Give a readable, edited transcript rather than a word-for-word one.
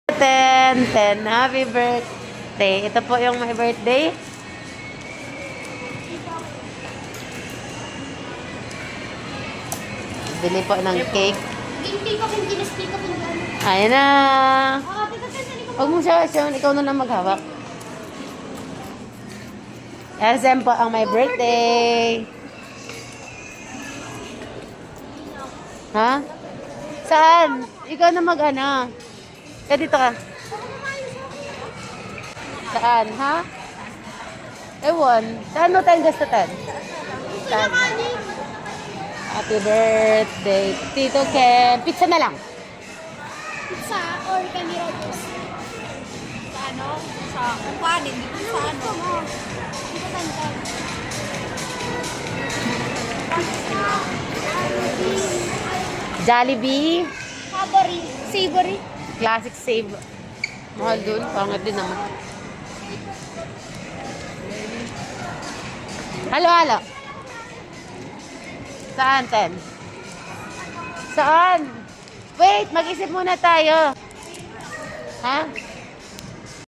10, happy birthday. Ito po yung my birthday. Bili po ng cake. Ayan na. Huwag mo siya, ikaw na lang maghawak. SM po ang my birthday. Ha? Saan? Ikaw na mag-ano. Dito ka. Saan, ha? Ewan. Saan mo tayong gusto tan? Saan? Happy birthday, Tito Ken. Pizza na lang. Pizza or kanira juice? Sa ano? Sa kumpanin. Dito sa ano? Dito kantan. Jollibee. Savory. Savory. Classic save. Mahal dun. Pangat din naman. Halo. Saan, Ten? Saan? Wait, mag-isip muna tayo. Ha?